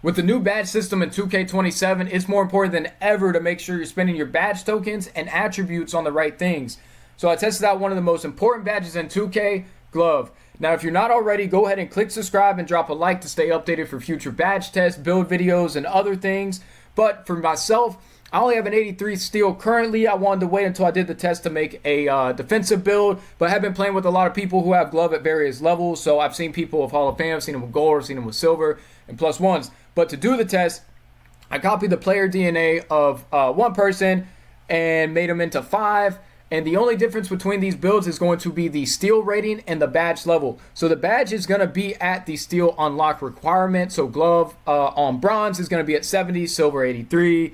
With the new badge system in 2K27, it's more important than ever to make sure you're spending your badge tokens and attributes on the right things. So I tested out one of the most important badges in 2K, Glove. Now, if you're not already, go ahead and click subscribe and drop a like to stay updated for future badge tests, build videos, and other things. But for myself, I only have an 83 steel currently. I wanted to wait until I did the test to make a defensive build, but I have been playing with a lot of people who have glove at various levels. So I've seen people with Hall of Fame, I've seen them with gold, I've seen them with silver and +1s. But to do the test, I copied the player DNA of one person and made them into 5. And the only difference between these builds is going to be the steel rating and the badge level. So the badge is going to be at the steel unlock requirement. So glove on bronze is going to be at 70, silver 83,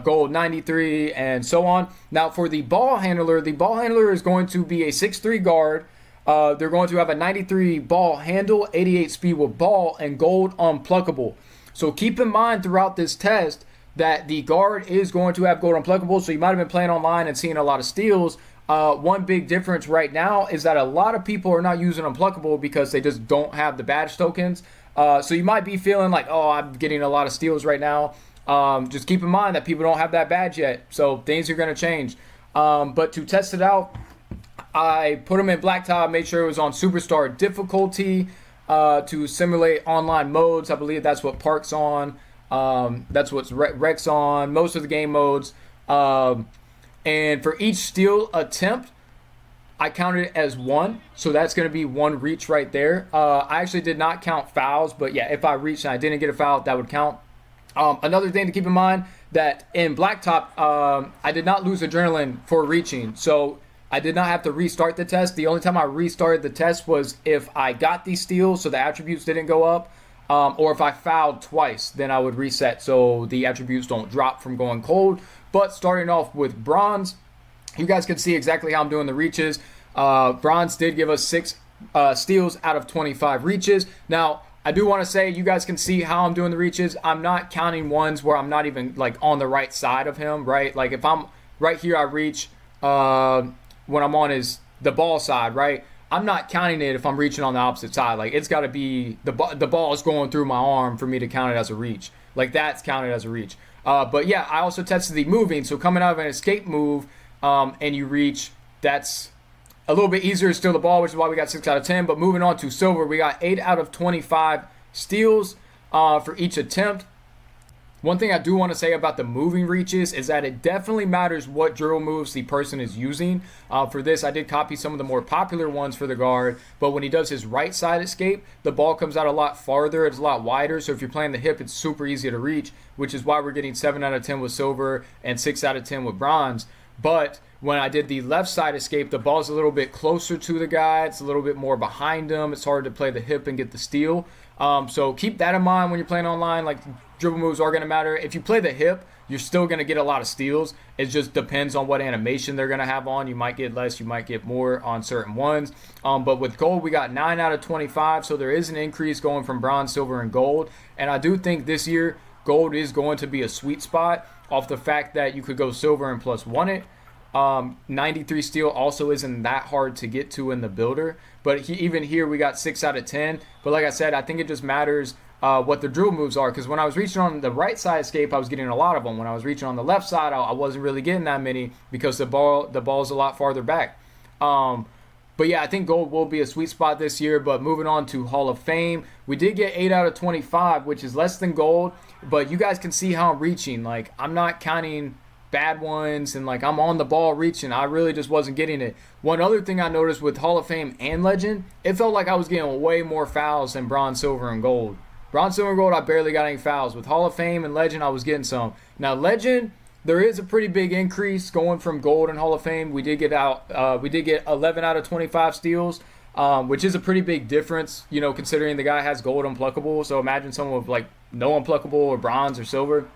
gold 93, and so on. Now for the ball handler is going to be a 6'3 guard. They're going to have a 93 ball handle, 88 speed with ball, and gold unpluckable. So keep in mind throughout this test that the guard is going to have gold unpluckable. So you might have been playing online and seeing a lot of steals. One big difference right now is that a lot of people are not using unpluckable because they just don't have the badge tokens. So you might be feeling like, oh, I'm getting a lot of steals right now. Just keep in mind that people don't have that badge yet. So things are going to change. But to test it out, I put them in blacktop, made sure it was on superstar difficulty to simulate online modes. I believe that's what Park's on. That's what's Rex on, most of the game modes. And for each steal attempt, I counted it as 1. So that's going to be 1 reach right there. I actually did not count fouls, but yeah, if I reached and I didn't get a foul, that would count. Another thing to keep in mind that in blacktop, I did not lose adrenaline for reaching. So I did not have to restart the test. The only time I restarted the test was if I got these steals, so the attributes didn't go up, or if I fouled twice, then I would reset so the attributes don't drop from going cold. But starting off with bronze, you guys can see exactly how I'm doing the reaches. Bronze did give us 6 steals out of 25 reaches. Now, I do want to say you guys can see how I'm doing the reaches. I'm not counting ones where I'm not even like on the right side of him, right? Like if I'm right here, I reach when I'm on the ball side, right? I'm not counting it if I'm reaching on the opposite side. Like it's got to be the ball is going through my arm for me to count it as a reach. Like that's counted as a reach. But yeah, I also tested the moving. So coming out of an escape move and you reach, that's a little bit easier to steal the ball, which is why we got 6 out of 10. But moving on to silver, we got 8 out of 25 steals for each attempt. One thing I do want to say about the moving reaches is that it definitely matters what dribble moves the person is using. For this, I did copy some of the more popular ones for the guard, but when he does his right side escape, the ball comes out a lot farther, it's a lot wider, so if you're playing the hip, it's super easy to reach, which is why we're getting 7 out of 10 with silver and 6 out of 10 with bronze. But when I did the left side escape, the ball's a little bit closer to the guy, it's a little bit more behind him, it's hard to play the hip and get the steal. So keep that in mind when you're playing online. Like dribble moves are going to matter. If you play the hip, you're still going to get a lot of steals. It just depends on what animation they're going to have on. You might get less, you might get more on certain ones. But with gold, we got 9 out of 25. So there is an increase going from bronze, silver, and gold. And I do think this year, gold is going to be a sweet spot off the fact that you could go silver and +1 it. 93 steel also isn't that hard to get to in the builder, but even here we got 6 out of 10. But like I said, I think it just matters what the drill moves are, because when I was reaching on the right side escape, I was getting a lot of them. When I was reaching on the left side, I wasn't really getting that many because the ball's a lot farther back. But yeah, I think gold will be a sweet spot this year. But moving on to Hall of Fame, we did get 8 out of 25, which is less than gold, but you guys can see how I'm reaching. Like I'm not counting bad ones and like I'm on the ball reaching. I really just wasn't getting it. One other thing I noticed with Hall of Fame and Legend, it felt like I was getting way more fouls than bronze, silver, and gold. Bronze, silver, and gold, I barely got any fouls. With Hall of Fame and Legend, I was getting some. Now Legend, there is a pretty big increase going from gold and Hall of Fame. We did get 11 out of 25 steals, which is a pretty big difference, you know, considering the guy has gold unpluckable. So imagine someone with like no unpluckable or bronze or silver.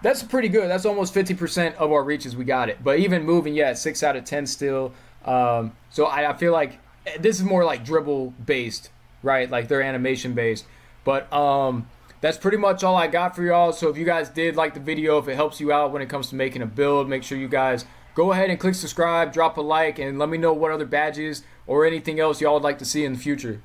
That's pretty good. That's almost 50% of our reaches we got it. But even moving, yeah, 6 out of 10 still. So I feel like this is more like dribble based, right? Like they're animation based. But that's pretty much all I got for y'all. So if you guys did like the video, if it helps you out when it comes to making a build, make sure you guys go ahead and click subscribe, drop a like, and let me know what other badges or anything else y'all would like to see in the future.